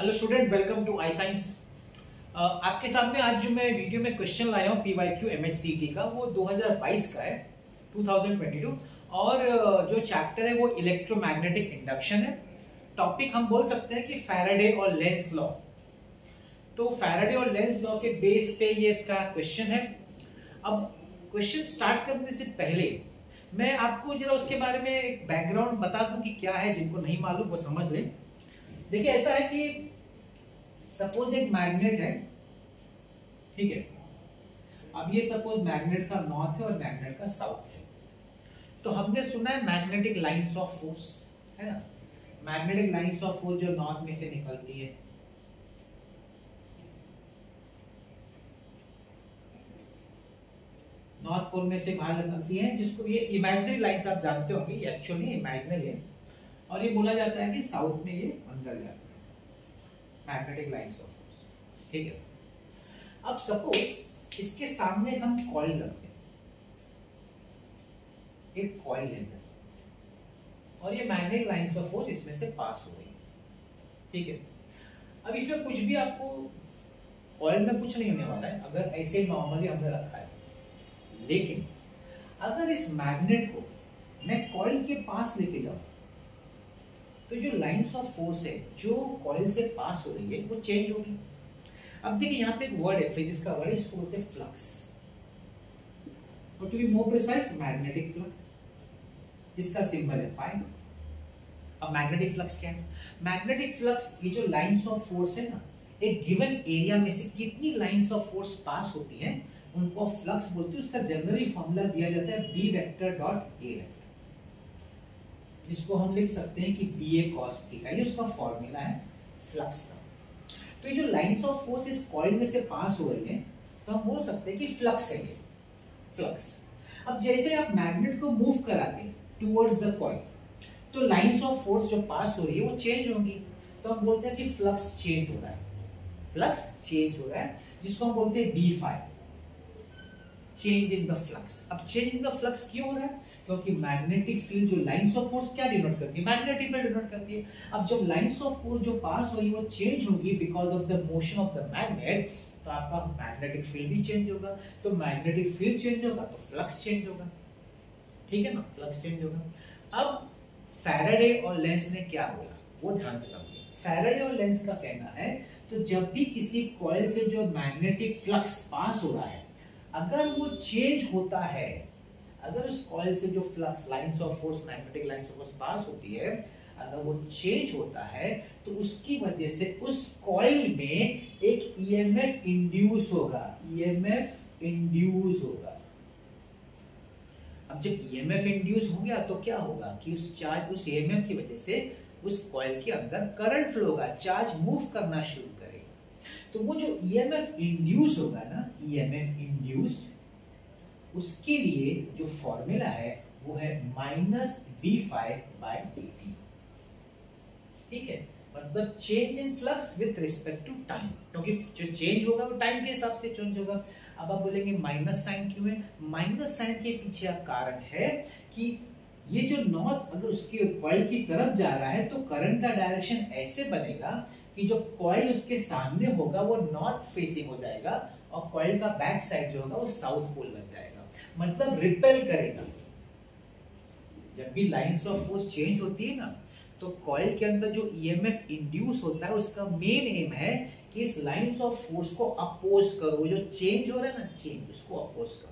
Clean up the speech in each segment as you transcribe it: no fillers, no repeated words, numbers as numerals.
Hello student, welcome to I Science. आपके सामने आज जो मैं वीडियो में क्वेश्चन लाया हूँ पीवाईक्यू एमएचसीटी का, वो 2022 का है, 2022। और जो चैप्टर है वो इलेक्ट्रोमैग्नेटिक इंडक्शन है। टॉपिक हम बोल सकते हैं कि फैराडे और लेंज लॉ। तो फैराडे और लेंज लॉ के बेस पे ये इसका क्वेश्चन है। अब क्वेश्चन स्टार्ट करने से पहले मैं आपको जरा उसके बारे में एक बैकग्राउंड बता दूं कि क्या है, जिनको नहीं मालूम वो समझ लें। देखिए, ऐसा है कि सपोज एक मैग्नेट है, ठीक है। अब ये सपोज मैग्नेट का नॉर्थ है और मैग्नेट का साउथ है। तो हमने सुना है मैग्नेटिक लाइंस ऑफ फोर्स, है ना। मैग्नेटिक लाइंस ऑफ फोर्स जो नॉर्थ में से निकलती है, नॉर्थ पोल में से बाहर निकलती है, जिसको ये इमेजिनरी लाइंस आप जानते होंगे, ये एक्चुअली इमेजिनरी है। और ये बोला जाता है कि साउथ में ये अंदर जाता है, मैग्नेटिक लाइंस ऑफ फोर्स, ठीक है। अब सपोज इसके सामने हम कॉइल रखते हैं, एक कॉइल लेते हैं, और ये मैग्नेटिक लाइंस ऑफ फोर्स इसमें से पास हो रही है, ठीक है। अब इसमें कुछ भी आपको कॉइल में कुछ नहीं होने वाला है अगर ऐसे नॉर्मली हमने रखा है। लेकिन अगर इस मैग्नेट को मैं कॉइल के पास लेके जाऊं, तो जो लाइंस ऑफ फोर्स है जो कॉइल से पास हो रही है वो चेंज होगी। अब देखिए, यहाँ पे एक वर्ड है, फिजिक्स का वर्ड है, इसको बोलते हैं फ्लक्स, और to be more precise magnetic flux, जिसका सिंबल है फाई। अब मैग्नेटिक फ्लक्स क्या है? मैग्नेटिक फ्लक्स, ये जो लाइंस ऑफ फोर्स है ना, एक गिवन एरिया में से कितनी लाइंस ऑफ फोर्स पास होती हैं उनको फ्लक्स बोलते हैं। उसका जनरली फॉर्मूला दिया जाता है B vector dot A vector, जिसको हम लिख सकते हैं कि बी ए कॉस थीटा, ये उसका फॉर्मूला है फ्लक्स का। तो ये जो लाइंस ऑफ फोर्स इस कॉइल में से पास हो रही है, तो हम बोल सकते हैं कि फ्लक्स है ये, फ्लक्स। अब जैसे आप मैग्नेट को मूव कराते हैं टुवर्ड्स द कॉइल, तो लाइंस ऑफ फोर्स जो पास हो रही है वो चेंज होगी। तो हम बोलते हैं कि फ्लक्स चेंज हो रहा है, फ्लक्स चेंज हो रहा है, जिसको हम बोलते हैं D phi, change in the flux. अब चेंज इन द फ्लक्स क्यों हो रहा है? क्योंकि मैग्नेटिक फील्ड जो लाइंस ऑफ फोर्स क्या डिनोट करती है? मैग्नेटिक फील्ड डिनोट करती है। अब जब लाइंस ऑफ फोर्स जो पास हो रही है वो चेंज होगी because of the motion of the magnet, तो आपका मैग्नेटिक फील्ड भी चेंज होगा। तो मैग्नेटिक फील्ड चेंज होगा तो फ्लक्स चेंज होगा, ठीक है ना, फ्लक्स चेंज होगा। अब फैराडे और लेंज ने क्या बोला वो ध्यान से समझिए। फैराडे और लेंज का कहना है, तो जब भी किसी कॉइल से जो मैग्नेटिक फ्लक्स पास हो रहा है, अगर वो चेंज होता है, अगर उस कॉइल से जो flux lines of force, magnetic lines of force pass होती है, अगर वो चेंज होता है, तो उसकी वजह से उस कॉइल में एक ईएमएफ इंड्यूस होगा, ईएमएफ इंड्यूस होगा। अब जब ईएमएफ इंड्यूस हो गया तो क्या होगा कि उस चार्ज, उस ईएमएफ की वजह से उस कॉइल के अंदर करंट फ्लो होगा, चार्ज मूव करना शुरू करेगा। तो वो जो ईएमएफ इंड्यूस होगा ना, ईएमएफ इंड्यूस्ड, उसके लिए जो फॉर्मूला है वो है minus D phi by D T, ठीक है। मतलब change in flux with respect to time, क्योंकि जो चेंज होगा वो टाइम के हिसाब से चेंज होगा। अब आप बोलेंगे माइनस साइन क्यों है? माइनस साइन के पीछे का कारण है कि ये जो नॉर्थ अगर उसके कॉइल की तरफ जा रहा है, तो करंट का डायरेक्शन ऐसे बनेगा कि जो कॉइल उसके सामने होगा वो नॉर्थ फेसिंग हो जाएगा, और कॉइल का बैक साइड जो होगा वो साउथ पोल बन जाएगा, मतलब रिपेल करेगा। जब भी लाइंस ऑफ फोर्स चेंज होती है ना, तो कॉइल के अंदर जो ईएमएफ इंड्यूस होता है, उसका मेन एम है कि इस लाइंस ऑफ फोर्स को अपोज करो, जो चेंज हो रहा है ना, चेंज, उसको अपोज करो।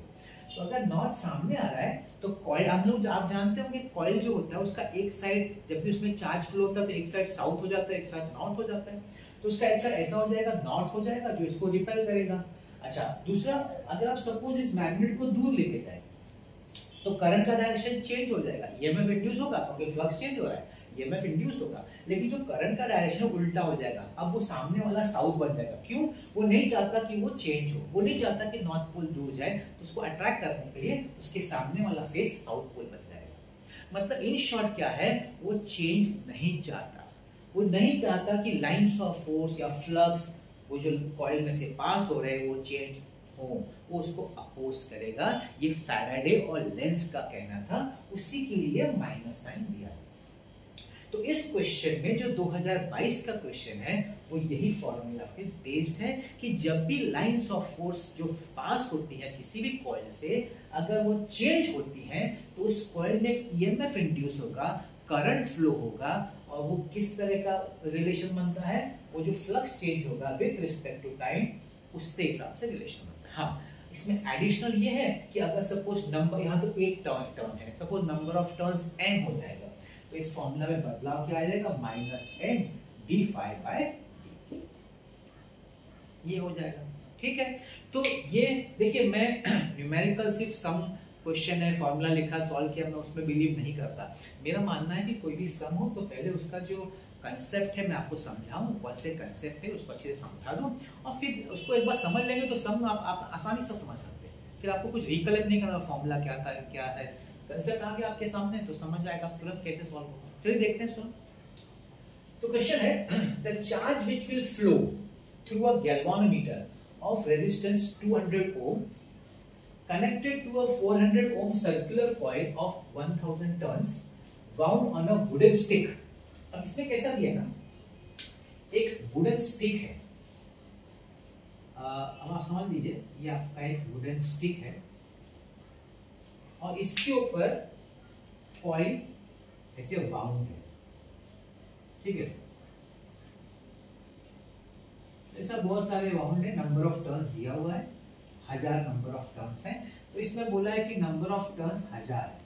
तो अगर नॉर्थ सामने आ रहा है, तो कॉइल, आप जानते होंगे कॉइल जो होता है उसका एक साइड, जब भी उसमें चार्ज फ्लो होता है तो एक साइड साउथ हो जाता है, एक साइड नॉर्थ हो जाता है। तो उसका एक साइड ऐसा हो जाएगा, नॉर्थ हो जाएगा, जो इसको रिपेल करेगा। अच्छा, दूसरा, अगर आप सपोज इस मैग्नेट को दूर लेके जाए, तो करंट का डायरेक्शन चेंज हो जाएगा, ईएमएफ इंड्यूस होगा क्योंकि फ्लक्स चेंज हो रहा है, ईएमएफ इंड्यूस होगा, लेकिन जो करंट का डायरेक्शन उल्टा हो जाएगा। अब वो सामने वाला साउथ बन जाएगा। क्यों? वो नहीं चाहता कि वो चेंज हो, वो नहीं चाहता कि नॉर्थ पोल दूर जाए, तो उसको अट्रैक्ट करने के लिए उसके सामने वाला फेस साउथ पोल बन जाएगा। मतलब इन शॉर्ट क्या है, वो चेंज नहीं चाहता, वो नहीं चाहता कि लाइंस ऑफ फोर्स या फ्लक्स वो जो कॉइल में से पास हो रहे हैं वो चेंज हो, वो उसको अपोज करेगा। ये फैराडे और लेंज का कहना था, उसी के लिए माइनस साइन दिया। तो इस क्वेश्चन में जो 2022 का क्वेश्चन है वो यही फॉर्मूला पे बेस्ड है कि जब भी लाइंस ऑफ फोर्स जो पास होती है किसी भी कॉइल से, अगर वो चेंज होती हैं तो उस कॉइल में एक ईएमएफ इंड्यूस होगा, करंट फ्लो होगा, और वो किस तरह का रिलेशन बनता है, वो जो फ्लक्स चेंज होगा विद रिस्पेक्ट टू टाइम उससे हिसाब से रिलेशन बनता है। हाँ, इसमें एडिशनल ये है कि अगर सपोज नंबर, यहाँ तो एक टर्न है, suppose number of turns n हो जाएगा तो इस फॉर्मूला में बदलाव क्या आ जाएगा, -n d∅/dt ये हो जाएगा। ठीक है, तो ये देखिए मैं न्यूमेरिकल सिर्फ सम क्वेश्चन है, फॉर्मूला लिखा, सॉल्व किया, मैं उसमें बिलीव नहीं करता। मेरा मानना है कि कोई भी सम हो तो पहले उसका जो कंसेप्ट है मैं आपको समझाऊं, कौन से कंसेप्ट है उसको अच्छे से समझा दूं, और फिर उसको एक बार समझ लेंगे तो सम आप आसानी से समझ सकते हैं। फिर आपको कुछ रिकलेक्ट नहीं करना फॉर्मूला क्या था, क्या है, कंसेप्ट आ गया आपके सामने तो समझ आएगा तुरंत कैसे सॉल्व होगा। चलिए देखते हैं सुन। तो क्वेश्चन है, the charge which will flow through a galvanometer of resistance 200 ohm connected to a 400 ohm circular coil of 1000 turns wound on a wooden stick। अब इसमें कैसा दिया ना, एक वुडन स्टिक है, अब आप समझ लीजिए ये आपका एक वुडन स्टिक है और इसके ऊपर कॉइल ऐसे वाउंड है। ठीक है, ऐसा बहुत सारे वाउंड है, नंबर ऑफ टर्न्स दिया हुआ है, 1000 नंबर ऑफ टर्न्स हैं, तो इसमें बोला है कि नंबर ऑफ टर्न्स 1000 है।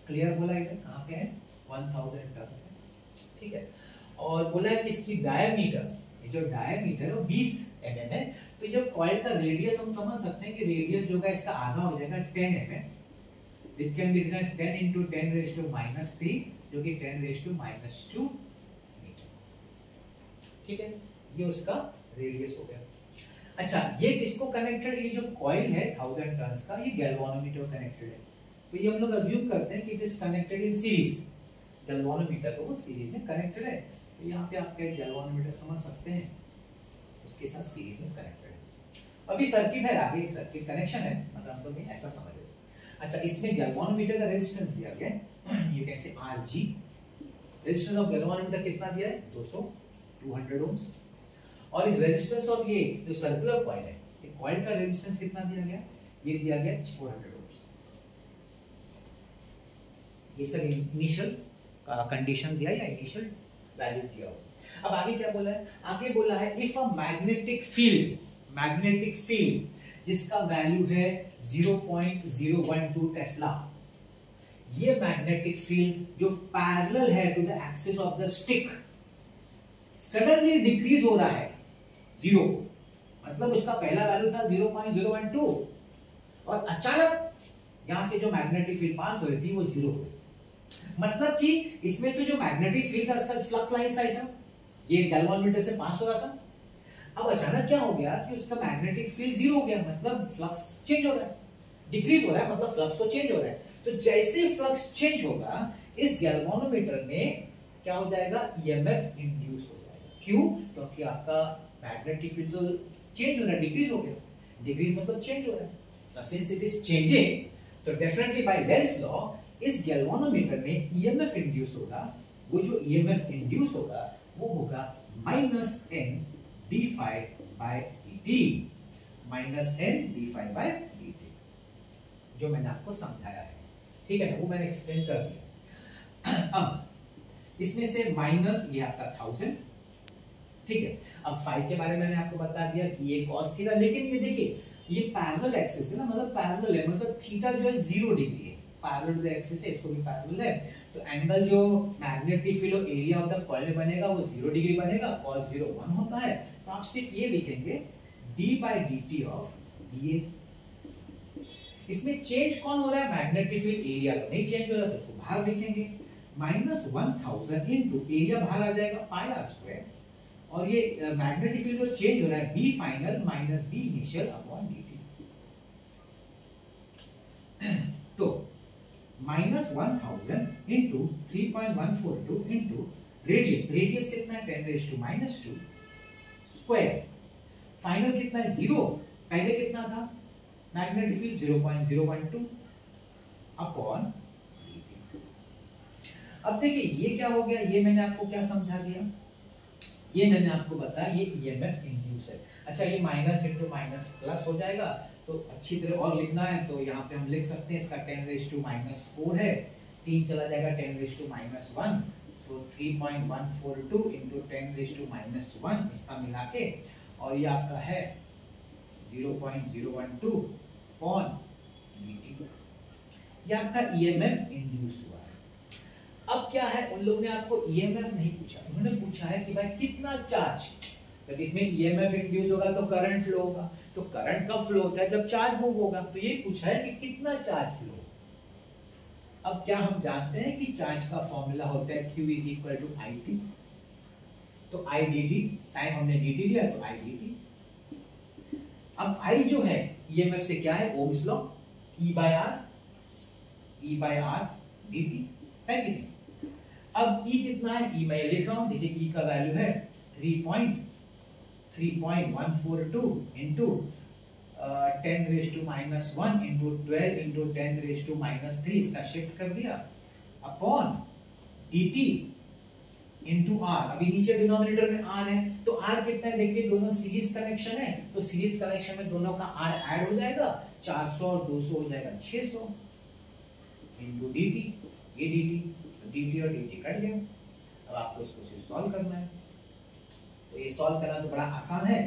क्लियर बोला है, इधर कहां पे है, 1000 टर्न्स है। ठीक है, और बोला है कि इसकी डायमीटर, ये जो डायमीटर है वो 20 mm है, तो जो कॉइल का रेडियस हम समझ सकते हैं कि रेडियस जो होगा इसका आधा हो जाएगा 10 mm, which can be written 10 into 10 raised to -3 जो कि 10 raised to -2 मीटर। ठीक है, ये उसका रेडियस हो गया। अच्छा, ये किसको कनेक्टेड, ये जो कॉइल है 1000 टर्न्स का, ये गैल्वेनोमीटर कनेक्टेड है, तो ये हम लोग अज्यूम करते हैं कि it is connected in series, galvanometer को सीरीज में कनेक्टेड है, तो यहाँ पे आप एक गैल्वेनोमीटर समझ सकते हैं उसके साथ सीरीज में कनेक्टेड है। अभी सर्किट है, आगे एक सर्किट कनेक्शन है, मतलब हम लोग ऐसा समझ रहे। अच्छा, इसमें गैल्वेनोमीटर का रेजिस्टेंस दिया गया है, ये कैसे Rg, रेजिस्टेंस ऑफ गैल्वेनोमीटर कितना दिया है 200 ओम्स, और इस रेजिस्टेंस ऑफ ये जो सर्कुलर कॉइल है, ये कॉइल का रेजिस्टेंस कितना दिया गया, ये दिया गया 400 ओम्स। ये सब इनिशियल कंडीशन दिया या इनिशियल वैल्यू दिया हो। अब आगे क्या बोला है, आगे बोला है इफ अ मैग्नेटिक फील्ड जिसका वैल्यू है 0.012 टेस्ला, ये मैग्नेटिक फील्ड जो पैरेलल है to the axis of the stick suddenly decrease हो रहा है 0, मतलब उसका पहला वैल्यू था 0.012 और अचानक यहां से जो मैग्नेटिक फील्ड पास हो रही थी वो 0 हो गई। मतलब कि इसमें से जो मैग्नेटिक फील्ड था इसका फ्लक्स लाइंस था ऐसा, ये गैल्वेनोमीटर से पास हो रहा था, अब अचानक क्या हो गया कि उसका मैग्नेटिक फील्ड 0 हो गया, मतलब फ्लक्स चेंज हो रहा है, डिक्रीज हो रहा है, मतलब फ्लक्स तो चेंज हो रहा है। तो जैसे फ्लक्स चेंज होगा इस गैल्वेनोमीटर में क्या हो जाएगा, ईएमएफ इंड्यूस हो जाएगा। क्यों, क्योंकि आपका मैग्नेटिक फील्ड तो चेंज हो रहा है, डिक्रीज हो गया, डिक्रीज मतलब चेंज हो रहा है, सिंस इट इज चेंजिंग तो डेफिनेटली बाय लेंज लॉ इस गैल्वेनोमीटर में ईएमएफ इंड्यूस होगा, वो जो ईएमएफ इंड्यूस होगा वो होगा -n d∅/dt, -n d∅/dt, जो मैंने आपको समझाया है। ठीक है ना, वो मैंने एक्सप्लेन कर दिया। अब इसमें से माइनस ये आपका 1000, ठीक है। अब फाई के बारे में मैंने आपको बता दिया कि ये cos थीटा, लेकिन ये देखिए ये पैरेलल एक्सिस है ना, मतलब पैरेलल है, मतलब थीटा जो है 0 डिग्री है, पैरेलल एक्सिस है, इसको भी पैरेलल है, तो एंगल जो मैग्नेटिक फील्ड और एरिया ऑफ द कॉइल में बनेगा वो 0 डिग्री बनेगा, cos 0 1 होता है, तो आप सिर्फ ये लिखेंगे d/dt ऑफ dA। इसमें चेंज कौन हो रहा है, मैग्नेटिक फील्ड, एरिया तो नहीं चेंज हो रहा, तो उसको बाहर लिखेंगे -1000 इनटू एरिया बाहर आ जाएगा πr², और ये मैग्नेटिक फील्ड जो चेंज हो रहा है b final minus b initial upon dt। तो -1000 इनटू 3.142 इनटू रेडियस, रेडियस कितना है 10⁻⁻² स्क्वायर, फाइनल कितना है 0, पहले कितना था मैग्नेटिक फील्ड 0.012 अपॉन dt। अब देखिए ये क्या हो गया, ये मैंने आपको क्या समझा दिया, ये मैंने आपको बताया ये ईएमएफ इंड्यूस है। अच्छा ये माइनस इंटू माइनस प्लस हो जाएगा, तो अच्छी तरह और लिखना है तो यहाँ पे हम लिख सकते हैं इसका 10⁻⁻⁴ है, 3 चला जाएगा 10⁻⁻⁻⁴, सो 3.142 इंटू 10⁻⁻⁻⁴ इसका मिला के, और ये आपका है 0.012 अपॉन dt, ये आपका ईएमएफ इंड्यूस हुआ है। अब क्या है, उन लोगों ने आपको ईएमएफ नहीं पूछा, उन्होंने पूछा है कि भाई कितना चार्ज, जब इसमें ईएमएफ इंड्यूस होगा तो करंट फ्लो होगा, तो करंट कब फ्लो होता है, जब चार्ज मूव होगा, तो ये पूछा है कि कितना चार्ज फ्लो। अब क्या हम जानते हैं कि चार्ज का फॉर्मूला होता है Q is equal to IT, तो I dt, टाइम हमने dt लिया तो I dt। अब I जो है ईएमएफ से क्या है, Ohm's law, E by R dt है कि नहीं। अब E कितना है, E मैं लिख रहा हूं, देखिए E का वैल्यू है 3.142 इंटू 10⁻⁻1 इंटू 12 इंटू 10⁻⁻3, इसका शिफ्ट कर दिया, अपॉन dt इंटू आर, अभी नीचे डिनोमिनेटर में आर है, तो आर कितना है, देखिए दोनों सीरीज कनेक्शन है, तो सीरीज कनेक्शन में दोनों का आर ऐड हो जाएगा, 400 और 200 हो जाएगा 600 इंटू dt, ये dt और dt कट गए। अब आपको इसको सिर्फ सॉल्व करना है, तो ये सॉल्व करना तो बड़ा आसान है,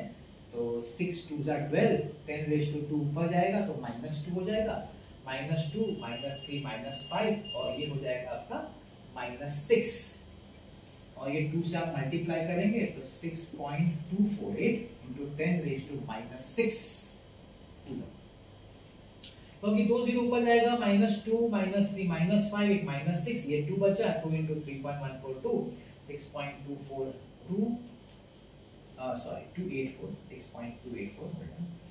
तो 6 2 12, 10⁻2 ऊपर जाएगा तो -2 हो जाएगा, -2 -3 -5, और ये हो जाएगा आपका -6, और ये 2 से आप मल्टीप्लाई करेंगे तो 6.248 इंटू 10⁻⁻6 कूलम, क्योंकि 2 0 ऊपर जाएगा, -2 -3 -5, एक -6, ये 2 बचा, 2 इंटू 3.142, 6.284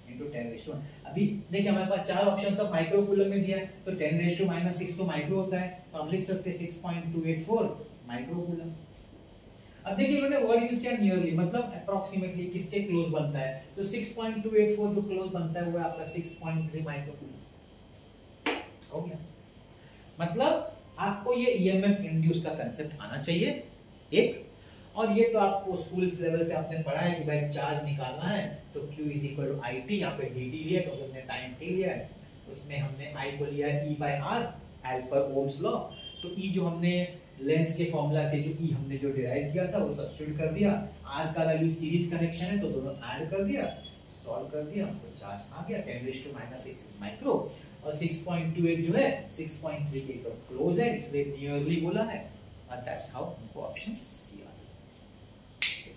इंटू 10⁻1। अभी देखिए हमारे पास 4 ऑप्शन सब माइक्रो कूलम में दिया है, तो 10⁻⁻6 तो माइक्रो होता है, तो हम लिख सकते हैं 6.284 माइक्रो कूलम। अब देखिए इन्होंने वर्ड यूज किया नियरली, मतलब अप्रोक्सीमेटली किसके क्लोज बनता है, तो 6.284 जो क्लोज बनता है वो आपका 6.3 माइक्रो कूलम हो गया। मतलब आपको ये ईएमएफ इंड्यूस का कांसेप्ट आना चाहिए एक, और ये तो आपको स्कूल लेवल से आपने पढ़ा है कि भाई चार्ज निकालना है तो Q is equal to IT, यहाँ पे dt लिया क्योंकि हमने टाइम t लिया है, उसमें हमने I को लिया है E by R as per Ohm's law, तो E जो हमने लेंस के फॉर्मूला से जो E हमने जो डिराइव किया था वो सब्स्टिट्यूट कर दिया, R का वैल्यू सीरीज कनेक्शन है तो दोनों ऐड कर दिया, सॉल्व कर दिया, तो चार्ज आ गया 10⁻⁻6 माइक्रो, और 6.28 जो है 6.3 के एकदम क्लोज है, इसलिए नियरली बोला है, और दैट्स हाउ हमको ऑप्शन सी आ गया।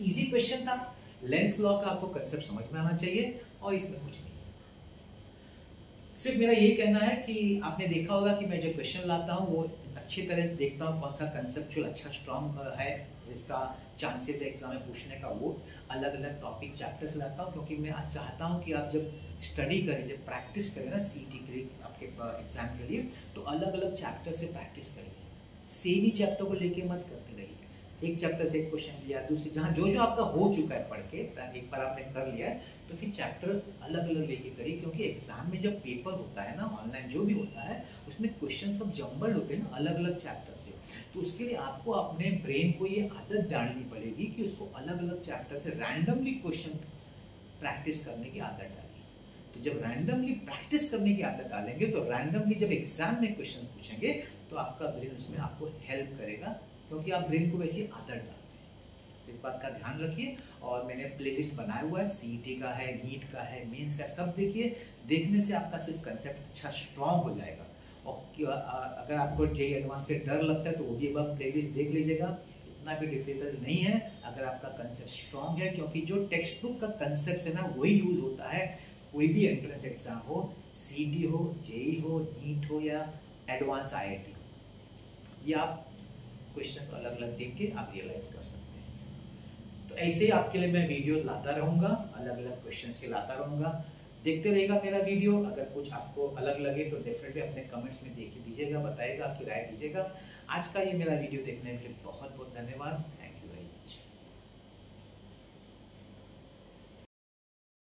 इजी क्वेश्चन था, लेंस लॉ का आपको कांसेप्ट समझ में आना चाहिए, और इसमें कुछ नहीं, सिर्फ मेरा यही कहना है कि आपने देखा होगा कि मैं जो क्वेश्चन लाता हूँ वो अच्छी तरह देखता हूँ कौन सा कंसेप्चुअल अच्छा स्ट्रॉन्ग है जिसका चांसेस है एग्जाम में पूछने का, वो अलग अलग टॉपिक चैप्टर्स लाता हूँ, क्योंकि मैं आज चाहता हूँ कि आप जब स्टडी करें, जब प्रैक्टिस करें ना सीटी के लिए, आपके एग्जाम के लिए, तो अलग अलग चैप्टर से प्रैक्टिस करिए, सेम ही चैप्टर को लेके मत करते रहिए, एक चैप्टर से एक क्वेश्चन लिया, दूसरे जहाँ जो जो आपका हो चुका है पढ़ के, एक बार आपने कर लिया है तो फिर चैप्टर अलग अलग लेके करिए, क्योंकि एग्जाम में जब पेपर होता है ना, ऑनलाइन जो भी होता है, उसमें क्वेश्चन सब जम्बल होते हैं ना अलग अलग चैप्टर से, तो उसके लिए आपको अपने ब्रेन को ये आदत डालनी पड़ेगी कि उसको अलग अलग चैप्टर से रैंडमली क्वेश्चन प्रैक्टिस करने की आदत डालिए। तो जब रैंडमली प्रैक्टिस करने की आदत डालेंगे तो रैंडमली जब एग्जाम में क्वेश्चन पूछेंगे तो आपका ब्रेन उसमें आपको हेल्प करेगा, क्योंकि आप ब्रेन को वैसी आदत डाल रहे हैं। इस बात का ध्यान रखिए, और मैंने प्लेलिस्ट बनाया हुआ है, सीईटी का है, नीट का है, मेंस का, सब देखिए, देखने से आपका सिर्फ कंसेप्ट अच्छा स्ट्रांग हो जाएगा। और अगर आपको जेईई एडवांस से डर लगता है तो वो भी एक बार प्लेलिस्ट देख लीजिएगा, इतना भी डिफिकल्ट नहीं है अगर आपका कंसेप्ट स्ट्रांग है, क्योंकि जो टेक्स्ट बुक का कंसेप्ट है ना वही यूज होता है, कोई भी एंट्रेंस एग्जाम हो, सीईटी हो, जेईई हो, नीट हो या एडवांस आईआईटी हो, ये आप क्वेश्चंस अलग अलग देख के आप रियलाइज कर सकते हैं। तो ऐसे ही आपके लिए मैं वीडियोस लाता रहूंगा, अलग अलग क्वेश्चंस के लाता रहूंगा, देखते रहिएगा मेरा वीडियो। अगर कुछ आपको अलग लगे तो डेफिनेटली अपने कमेंट्स में देख दीजिएगा, बताइएगा, आपकी राय दीजिएगा। आज का ये मेरा वीडियो देखने के लिए बहुत बहुत धन्यवाद।